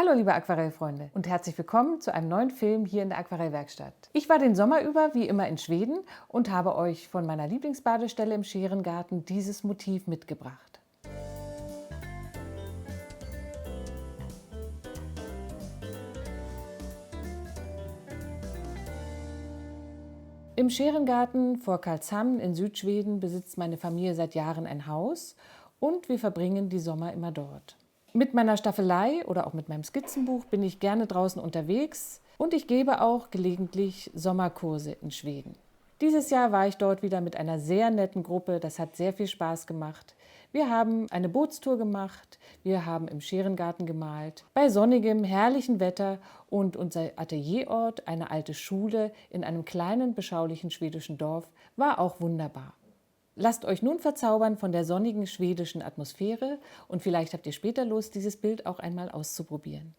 Hallo liebe Aquarellfreunde und herzlich willkommen zu einem neuen Film hier in der Aquarellwerkstatt. Ich war den Sommer über wie immer in Schweden und habe euch von meiner Lieblingsbadestelle im Scherengarten dieses Motiv mitgebracht. Im Scherengarten vor Karlshamn in Südschweden besitzt meine Familie seit Jahren ein Haus und wir verbringen die Sommer immer dort. Mit meiner Staffelei oder auch mit meinem Skizzenbuch bin ich gerne draußen unterwegs und ich gebe auch gelegentlich Sommerkurse in Schweden. Dieses Jahr war ich dort wieder mit einer sehr netten Gruppe, das hat sehr viel Spaß gemacht. Wir haben eine Bootstour gemacht, wir haben im Scherengarten gemalt, bei sonnigem, herrlichem Wetter und unser Atelierort, eine alte Schule in einem kleinen, beschaulichen schwedischen Dorf, war auch wunderbar. Lasst euch nun verzaubern von der sonnigen schwedischen Atmosphäre und vielleicht habt ihr später Lust, dieses Bild auch einmal auszuprobieren.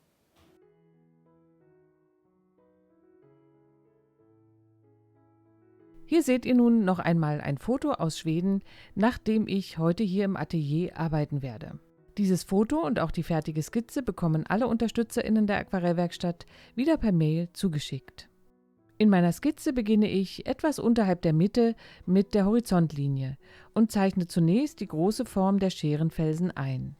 Hier seht ihr nun noch einmal ein Foto aus Schweden, nachdem ich heute hier im Atelier arbeiten werde. Dieses Foto und auch die fertige Skizze bekommen alle UnterstützerInnen der Aquarellwerkstatt wieder per Mail zugeschickt. In meiner Skizze beginne ich etwas unterhalb der Mitte mit der Horizontlinie und zeichne zunächst die große Form der Scherenfelsen ein.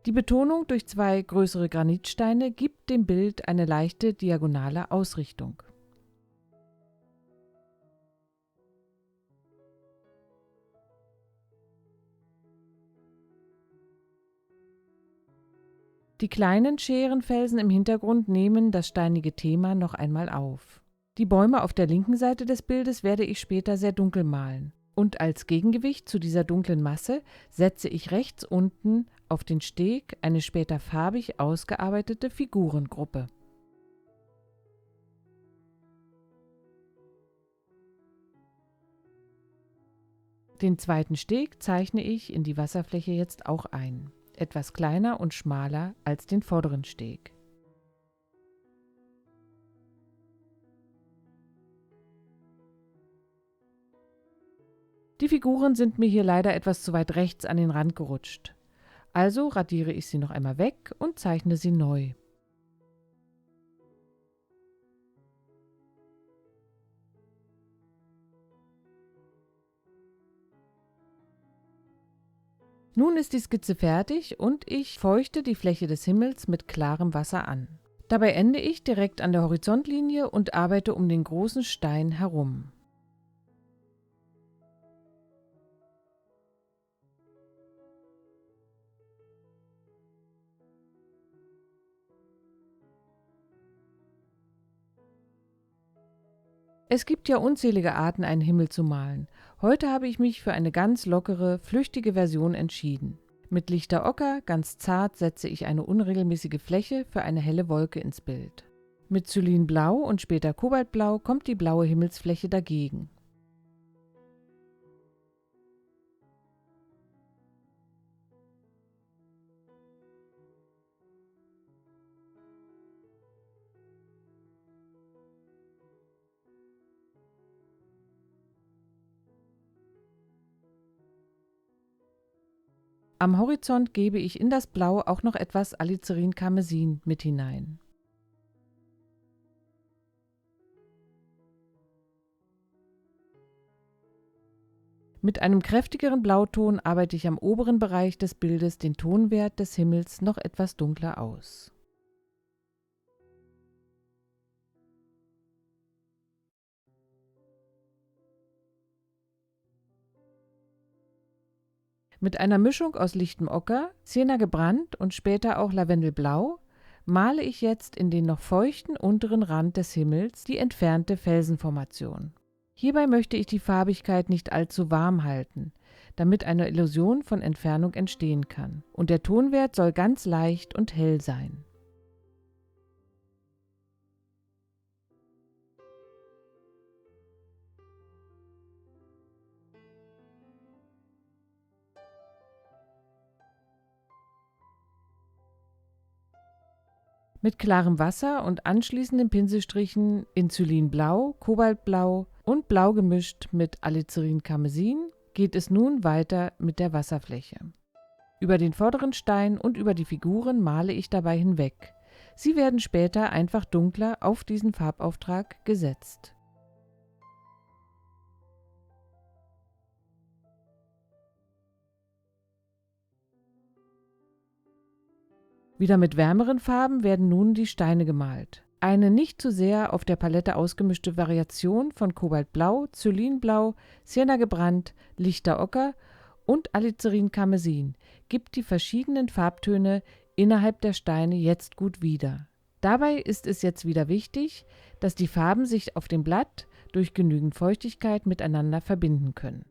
Die Betonung durch zwei größere Granitsteine gibt dem Bild eine leichte diagonale Ausrichtung. Die kleinen Scherenfelsen im Hintergrund nehmen das steinige Thema noch einmal auf. Die Bäume auf der linken Seite des Bildes werde ich später sehr dunkel malen. Und als Gegengewicht zu dieser dunklen Masse setze ich rechts unten auf den Steg eine später farbig ausgearbeitete Figurengruppe. Den zweiten Steg zeichne ich in die Wasserfläche jetzt auch ein, etwas kleiner und schmaler als den vorderen Steg. Die Figuren sind mir hier leider etwas zu weit rechts an den Rand gerutscht. Also radiere ich sie noch einmal weg und zeichne sie neu. Nun ist die Skizze fertig und ich feuchte die Fläche des Himmels mit klarem Wasser an. Dabei ende ich direkt an der Horizontlinie und arbeite um den großen Stein herum. Es gibt ja unzählige Arten, einen Himmel zu malen. Heute habe ich mich für eine ganz lockere, flüchtige Version entschieden. Mit lichter Ocker, ganz zart, setze ich eine unregelmäßige Fläche für eine helle Wolke ins Bild. Mit Zylinblau und später Kobaltblau kommt die blaue Himmelsfläche dagegen. Am Horizont gebe ich in das Blau auch noch etwas Alizarin-Karmesin mit hinein. Mit einem kräftigeren Blauton arbeite ich am oberen Bereich des Bildes den Tonwert des Himmels noch etwas dunkler aus. Mit einer Mischung aus lichtem Ocker, Sienna gebrannt und später auch Lavendelblau male ich jetzt in den noch feuchten unteren Rand des Himmels die entfernte Felsenformation. Hierbei möchte ich die Farbigkeit nicht allzu warm halten, damit eine Illusion von Entfernung entstehen kann. Und der Tonwert soll ganz leicht und hell sein. Mit klarem Wasser und anschließenden Pinselstrichen in Zylinblau, Kobaltblau, und blau gemischt mit Alizarin Karmesin geht es nun weiter mit der Wasserfläche. Über den vorderen Stein und über die Figuren male ich dabei hinweg. Sie werden später einfach dunkler auf diesen Farbauftrag gesetzt. Wieder mit wärmeren Farben werden nun die Steine gemalt. Eine nicht zu sehr auf der Palette ausgemischte Variation von Kobaltblau, Xylinblau, Sienna gebrannt, lichter Ocker und Alizarin Karmesin gibt die verschiedenen Farbtöne innerhalb der Steine jetzt gut wieder. Dabei ist es jetzt wieder wichtig, dass die Farben sich auf dem Blatt durch genügend Feuchtigkeit miteinander verbinden können.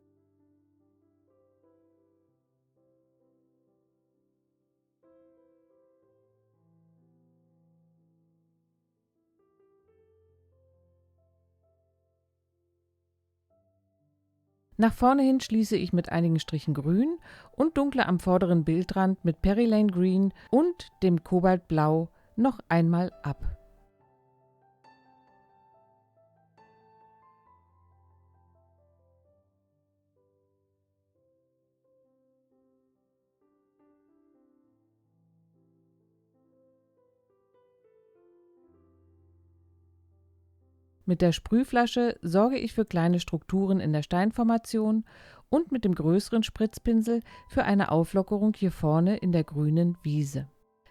Nach vorne hin schließe ich mit einigen Strichen Grün und dunkler am vorderen Bildrand mit Perilane Green und dem Kobaltblau noch einmal ab. Mit der Sprühflasche sorge ich für kleine Strukturen in der Steinformation und mit dem größeren Spritzpinsel für eine Auflockerung hier vorne in der grünen Wiese.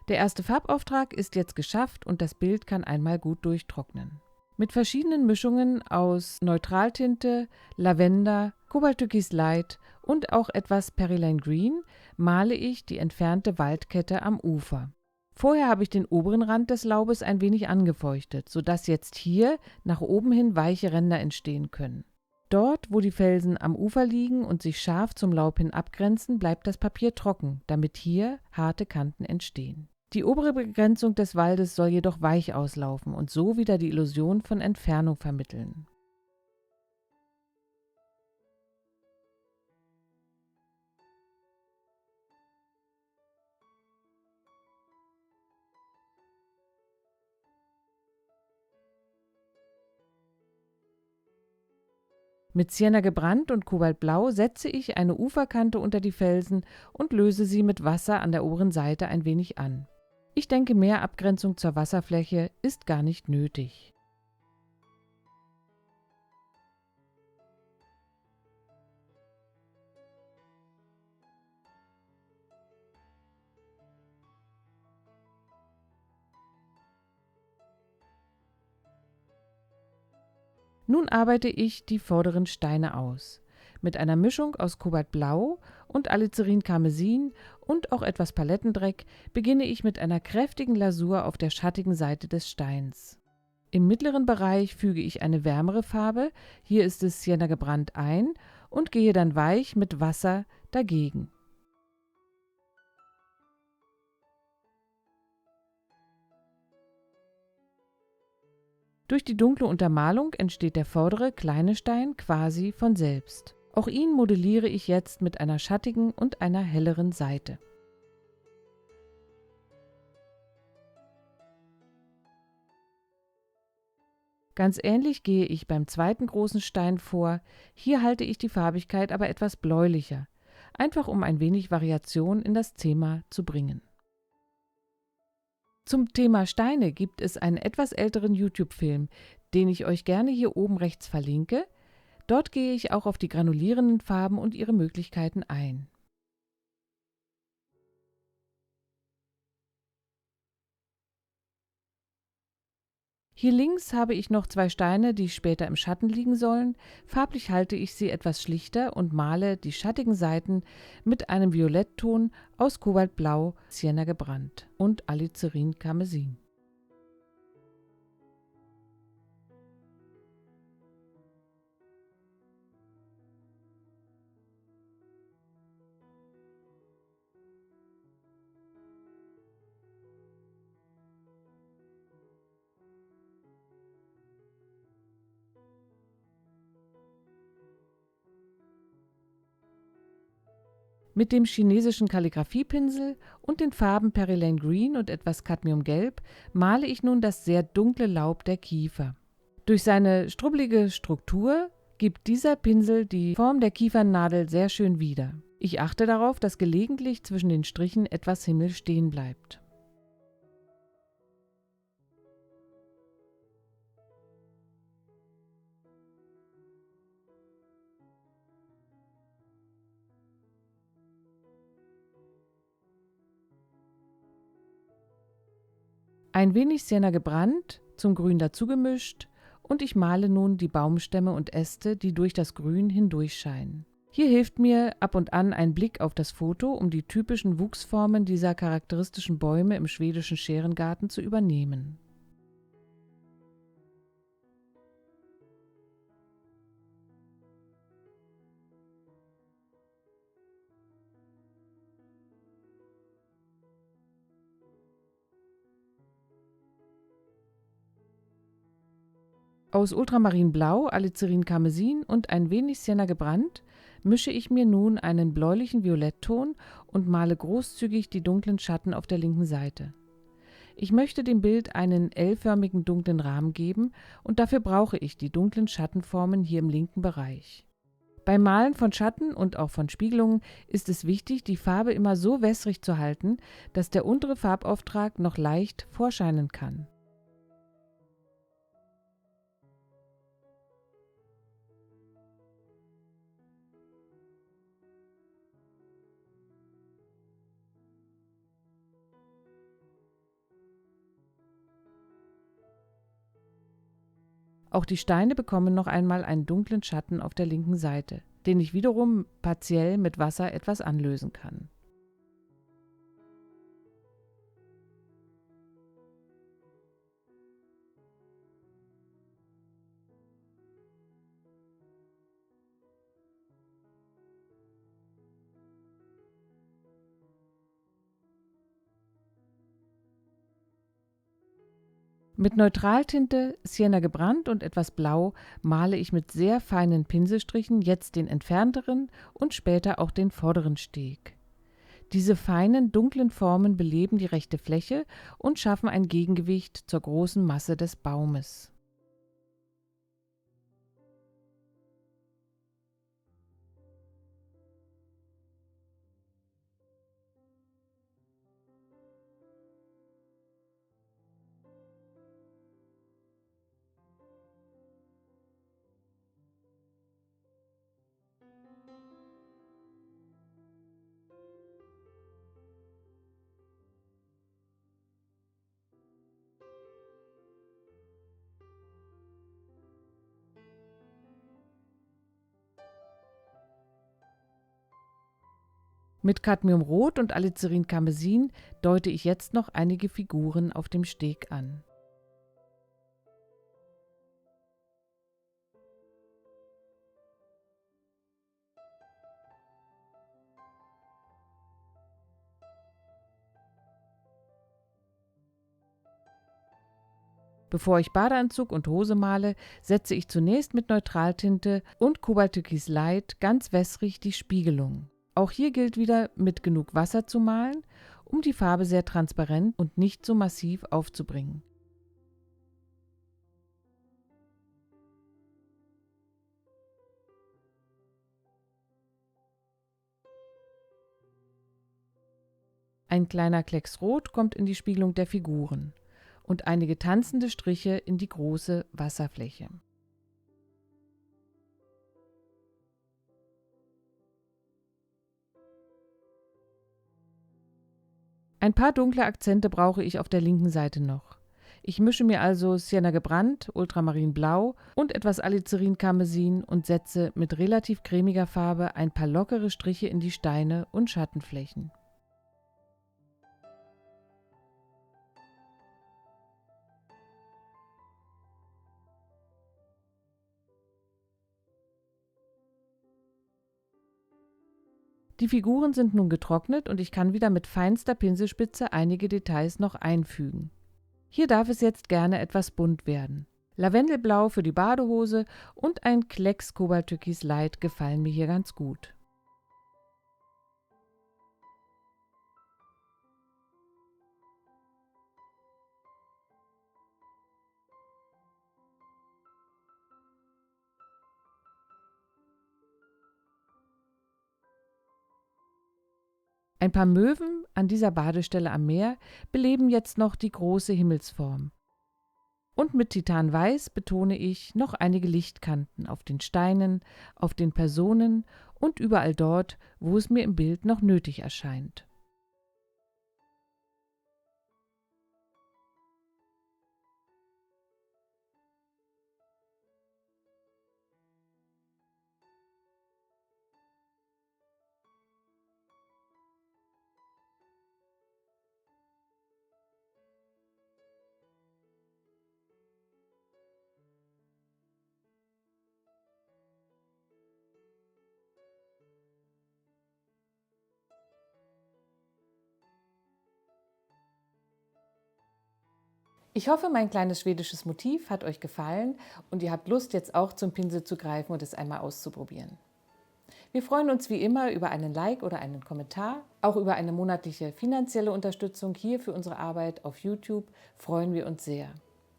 Der erste Farbauftrag ist jetzt geschafft und das Bild kann einmal gut durchtrocknen. Mit verschiedenen Mischungen aus Neutraltinte, Lavender, Kobalttürkis Light und auch etwas Perilane Green male ich die entfernte Waldkette am Ufer. Vorher habe ich den oberen Rand des Laubes ein wenig angefeuchtet, sodass jetzt hier nach oben hin weiche Ränder entstehen können. Dort, wo die Felsen am Ufer liegen und sich scharf zum Laub hin abgrenzen, bleibt das Papier trocken, damit hier harte Kanten entstehen. Die obere Begrenzung des Waldes soll jedoch weich auslaufen und so wieder die Illusion von Entfernung vermitteln. Mit Sienna gebrannt und Kobaltblau setze ich eine Uferkante unter die Felsen und löse sie mit Wasser an der oberen Seite ein wenig an. Ich denke, mehr Abgrenzung zur Wasserfläche ist gar nicht nötig. Nun arbeite ich die vorderen Steine aus. Mit einer Mischung aus Kobaltblau und Alizarin Karmesin und auch etwas Palettendreck beginne ich mit einer kräftigen Lasur auf der schattigen Seite des Steins. Im mittleren Bereich füge ich eine wärmere Farbe, hier ist es Sienna gebrannt, ein und gehe dann weich mit Wasser dagegen. Durch die dunkle Untermalung entsteht der vordere kleine Stein quasi von selbst. Auch ihn modelliere ich jetzt mit einer schattigen und einer helleren Seite. Ganz ähnlich gehe ich beim zweiten großen Stein vor, hier halte ich die Farbigkeit aber etwas bläulicher, einfach um ein wenig Variation in das Thema zu bringen. Zum Thema Steine gibt es einen etwas älteren YouTube-Film, den ich euch gerne hier oben rechts verlinke. Dort gehe ich auch auf die granulierenden Farben und ihre Möglichkeiten ein. Hier links habe ich noch zwei Steine, die später im Schatten liegen sollen. Farblich halte ich sie etwas schlichter und male die schattigen Seiten mit einem Violettton aus Kobaltblau, Sienna gebrannt und Alizarin Karmesin. Mit dem chinesischen Kalligrafiepinsel und den Farben Perilane Green und etwas Cadmiumgelb male ich nun das sehr dunkle Laub der Kiefer. Durch seine strubbelige Struktur gibt dieser Pinsel die Form der Kiefernnadel sehr schön wieder. Ich achte darauf, dass gelegentlich zwischen den Strichen etwas Himmel stehen bleibt. Ein wenig Sienna gebrannt, zum Grün dazugemischt und ich male nun die Baumstämme und Äste, die durch das Grün hindurchscheinen. Hier hilft mir ab und an ein Blick auf das Foto, um die typischen Wuchsformen dieser charakteristischen Bäume im schwedischen Scherengarten zu übernehmen. Aus Ultramarinblau, Alizarin Karmesin und ein wenig Sienna gebrannt mische ich mir nun einen bläulichen Violettton und male großzügig die dunklen Schatten auf der linken Seite. Ich möchte dem Bild einen L-förmigen dunklen Rahmen geben und dafür brauche ich die dunklen Schattenformen hier im linken Bereich. Beim Malen von Schatten und auch von Spiegelungen ist es wichtig, die Farbe immer so wässrig zu halten, dass der untere Farbauftrag noch leicht vorscheinen kann. Auch die Steine bekommen noch einmal einen dunklen Schatten auf der linken Seite, den ich wiederum partiell mit Wasser etwas anlösen kann. Mit Neutraltinte, Sienna gebrannt und etwas Blau male ich mit sehr feinen Pinselstrichen jetzt den entfernteren und später auch den vorderen Steg. Diese feinen, dunklen Formen beleben die rechte Fläche und schaffen ein Gegengewicht zur großen Masse des Baumes. Mit Cadmiumrot und Alizarin Karmesin deute ich jetzt noch einige Figuren auf dem Steg an. Bevor ich Badeanzug und Hose male, setze ich zunächst mit Neutraltinte und Kobaltürkis Light ganz wässrig die Spiegelung. Auch hier gilt wieder, mit genug Wasser zu malen, um die Farbe sehr transparent und nicht so massiv aufzubringen. Ein kleiner Klecks Rot kommt in die Spiegelung der Figuren und einige tanzende Striche in die große Wasserfläche. Ein paar dunkle Akzente brauche ich auf der linken Seite noch. Ich mische mir also Sienna gebrannt, Ultramarinblau und etwas Alizarin Karmesin und setze mit relativ cremiger Farbe ein paar lockere Striche in die Steine und Schattenflächen. Die Figuren sind nun getrocknet und ich kann wieder mit feinster Pinselspitze einige Details noch einfügen. Hier darf es jetzt gerne etwas bunt werden. Lavendelblau für die Badehose und ein Klecks Kobaltürkis Light gefallen mir hier ganz gut. Ein paar Möwen an dieser Badestelle am Meer beleben jetzt noch die große Himmelsform. Und mit Titanweiß betone ich noch einige Lichtkanten auf den Steinen, auf den Personen und überall dort, wo es mir im Bild noch nötig erscheint. Ich hoffe, mein kleines schwedisches Motiv hat euch gefallen und ihr habt Lust, jetzt auch zum Pinsel zu greifen und es einmal auszuprobieren. Wir freuen uns wie immer über einen Like oder einen Kommentar. Auch über eine monatliche finanzielle Unterstützung hier für unsere Arbeit auf YouTube freuen wir uns sehr.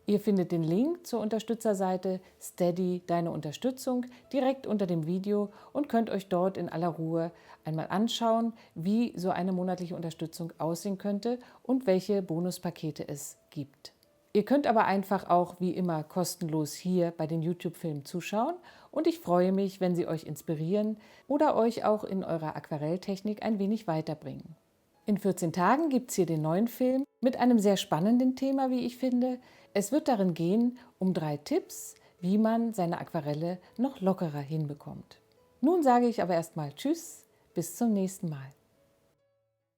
Ihr findet den Link zur Unterstützerseite Steady Deine Unterstützung direkt unter dem Video und könnt euch dort in aller Ruhe einmal anschauen, wie so eine monatliche Unterstützung aussehen könnte und welche Bonuspakete es gibt. Ihr könnt aber einfach auch wie immer kostenlos hier bei den YouTube-Filmen zuschauen und ich freue mich, wenn sie euch inspirieren oder euch auch in eurer Aquarelltechnik ein wenig weiterbringen. In 14 Tagen gibt es hier den neuen Film mit einem sehr spannenden Thema, wie ich finde. Es wird darin gehen um 3 Tipps, wie man seine Aquarelle noch lockerer hinbekommt. Nun sage ich aber erstmal Tschüss, bis zum nächsten Mal.